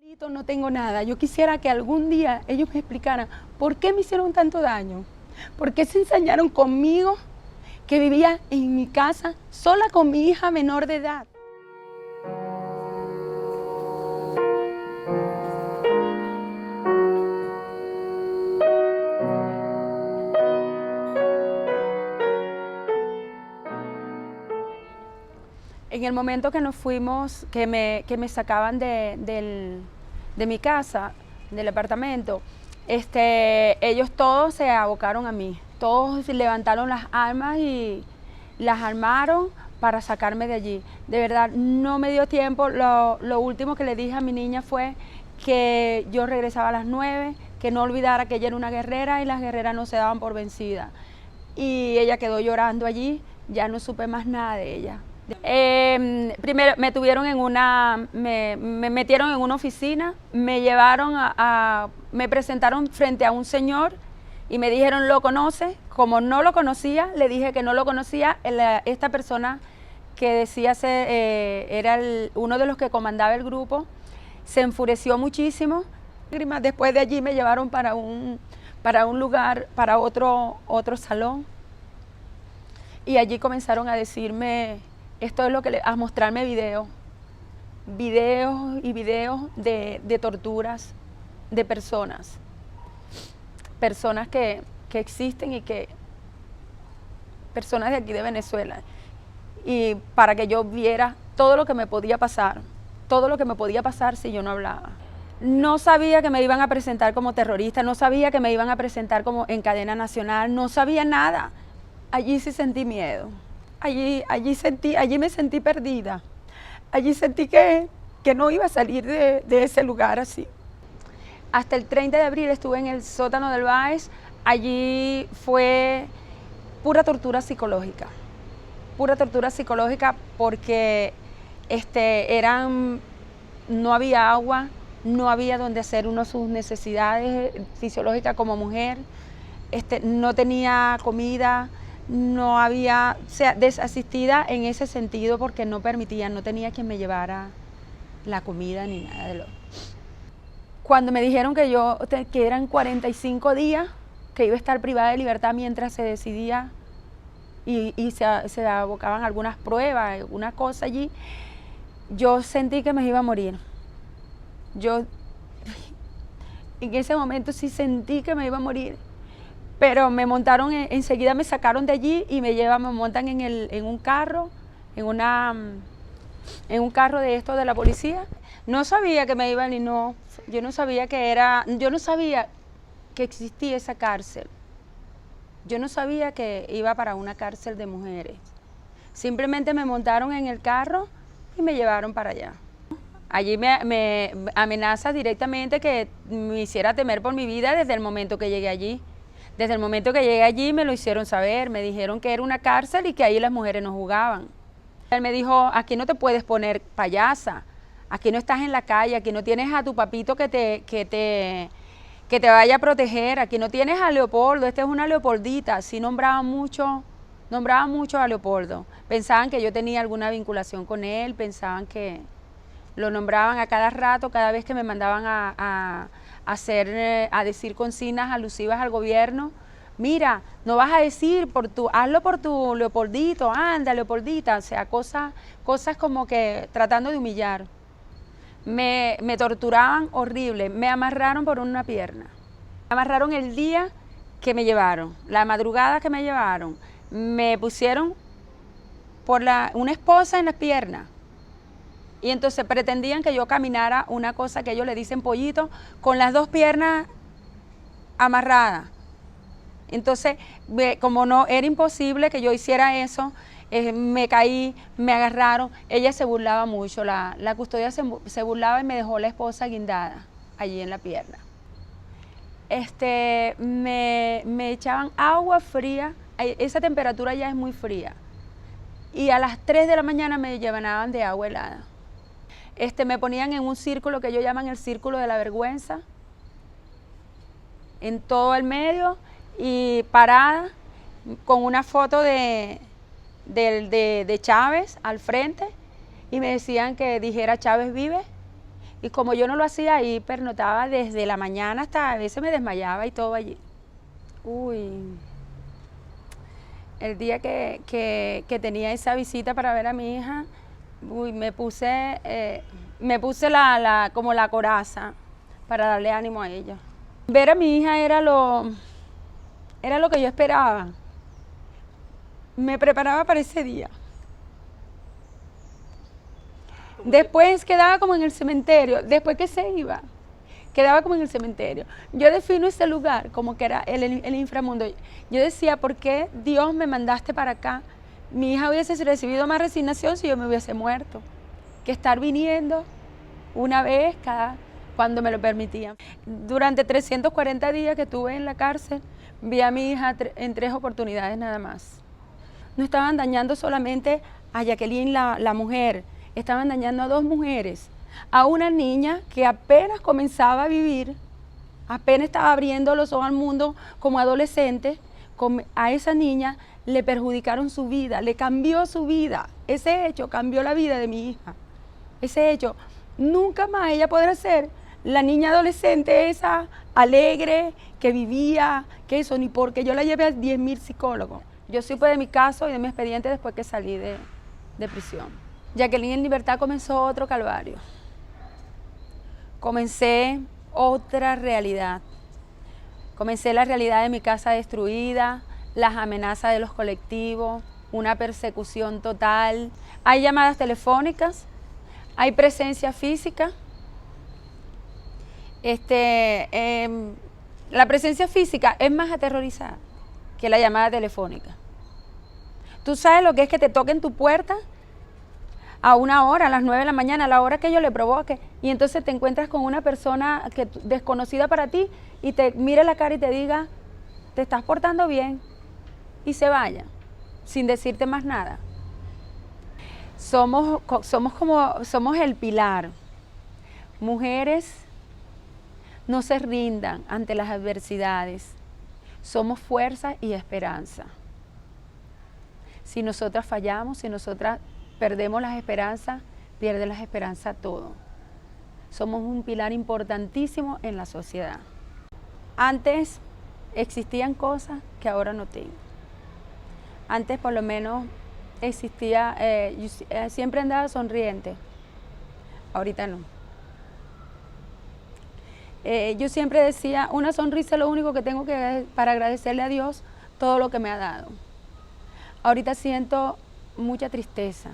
No tengo nada. Yo quisiera que algún día ellos me explicaran por qué me hicieron tanto daño, por qué se ensañaron conmigo, que vivía en mi casa sola con mi hija menor de edad. En el momento que nos fuimos, que me sacaban de mi casa, del apartamento, ellos todos se abocaron a mí. Todos levantaron las armas y las armaron para sacarme de allí. De verdad, no me dio tiempo. Lo último que le dije a mi niña fue que yo regresaba a las 9, que no olvidara que ella era una guerrera y las guerreras no se daban por vencidas. Y ella quedó llorando allí, ya no supe más nada de ella. Primero me tuvieron me metieron en una oficina, me llevaron me presentaron frente a un señor y me dijeron, ¿lo conoce? Como no lo conocía, le dije que no lo conocía. Esta persona que decía ser, era uno de los que comandaba el grupo, se enfureció muchísimo. Después de allí me llevaron para un lugar, para otro salón, y allí comenzaron a decirme, esto es lo que a mostrarme videos de torturas de personas que existen y personas de aquí de Venezuela, y para que yo viera todo lo que me podía pasar si yo no hablaba. No sabía que me iban a presentar como terrorista, no sabía que me iban a presentar como en cadena nacional, no sabía nada. Allí sí sentí miedo, allí me sentí perdida, allí sentí que no iba a salir de ese lugar así. Hasta el 30 de abril estuve en el sótano del Báez. Allí fue pura tortura psicológica porque no había agua, no había donde hacer sus necesidades fisiológicas como mujer, no tenía comida, no había, o sea, desasistida en ese sentido porque no permitía, no tenía quien me llevara la comida ni nada de lo. Cuando me dijeron que eran 45 días, que iba a estar privada de libertad mientras se decidía y se abocaban algunas pruebas, alguna cosa allí, yo sentí que me iba a morir. Yo en ese momento sí sentí que me iba a morir, pero me montaron, enseguida me sacaron de allí y me montan en un carro, en un carro de estos de la policía. No sabía que me iban yo no sabía que existía esa cárcel. Yo no sabía que iba para una cárcel de mujeres. Simplemente me montaron en el carro y me llevaron para allá. Allí me amenaza directamente que me hiciera temer por mi vida desde el momento que llegué allí. Desde el momento que llegué allí me lo hicieron saber, me dijeron que era una cárcel y que ahí las mujeres no jugaban. Él me dijo, aquí no te puedes poner payasa, aquí no estás en la calle, aquí no tienes a tu papito que te vaya a proteger, aquí no tienes a Leopoldo, esta es una Leopoldita. Sí nombraba mucho a Leopoldo. Pensaban que yo tenía alguna vinculación con él, pensaban que lo nombraban a cada rato, cada vez que me mandaban a decir consignas alusivas al gobierno. Mira, no vas a decir hazlo por tu Leopoldito, anda Leopoldita, o sea, cosas como que tratando de humillar. Me torturaban horrible, me amarraron por una pierna. Me amarraron el día que me llevaron, la madrugada que me llevaron, me pusieron una esposa en las piernas. Y entonces pretendían que yo caminara una cosa que ellos le dicen pollito, con las dos piernas amarradas. Entonces, como no era imposible que yo hiciera eso, me caí, me agarraron. Ella se burlaba mucho, la custodia se burlaba y me dejó la esposa guindada allí en la pierna. Me echaban agua fría, esa temperatura ya es muy fría, y a las 3 de la mañana me llenaban de agua helada. Me ponían en un círculo que ellos llaman el círculo de la vergüenza, en todo el medio, y parada con una foto de Chávez al frente, y me decían que dijera Chávez vive, Y como yo no lo hacía ahí, pernotaba desde la mañana hasta a veces me desmayaba y todo allí. Uy, el día que tenía esa visita para ver a mi hija, uy, me puse como la coraza para darle ánimo a ella. Ver a mi hija era lo que yo esperaba. Me preparaba para ese día. Después quedaba como en el cementerio, después que se iba, quedaba como en el cementerio. Yo defino ese lugar como que era el inframundo. Yo decía, ¿por qué Dios me mandaste para acá? Mi hija hubiese recibido más resignación si yo me hubiese muerto, que estar viniendo una vez cuando me lo permitían. Durante 340 días que estuve en la cárcel, vi a mi hija en 3 oportunidades nada más. No estaban dañando solamente a Jacqueline, la mujer, estaban dañando a 2 mujeres, a una niña que apenas comenzaba a vivir, apenas estaba abriendo los ojos al mundo como adolescente. A esa niña le perjudicaron su vida, le cambió su vida. Ese hecho cambió la vida de mi hija. Ese hecho, nunca más ella podrá ser la niña adolescente esa alegre, que vivía, que eso, ni porque yo la llevé a 10.000 psicólogos. Yo supe de mi caso y de mi expediente después que salí de prisión. Jacqueline en libertad comenzó otro calvario. Comencé otra realidad. Comencé la realidad de mi casa destruida, las amenazas de los colectivos, una persecución total. Hay llamadas telefónicas, hay presencia física. La presencia física es más aterrorizada que la llamada telefónica. ¿Tú sabes lo que es que te toquen tu puerta a una hora, a las 9 de la mañana, a la hora que yo le provoque, y entonces te encuentras con una persona desconocida para ti y te mire la cara y te diga, te estás portando bien, y se vaya, sin decirte más nada? Somos el pilar. Mujeres, no se rindan ante las adversidades. Somos fuerza y esperanza. Si nosotras fallamos, si nosotras perdemos las esperanzas, pierde las esperanzas todo. Somos un pilar importantísimo en la sociedad. Antes existían cosas que ahora no tengo. Antes por lo menos existía, yo siempre andaba sonriente, ahorita no. Yo siempre decía, una sonrisa es lo único que tengo para agradecerle a Dios todo lo que me ha dado. Ahorita siento mucha tristeza.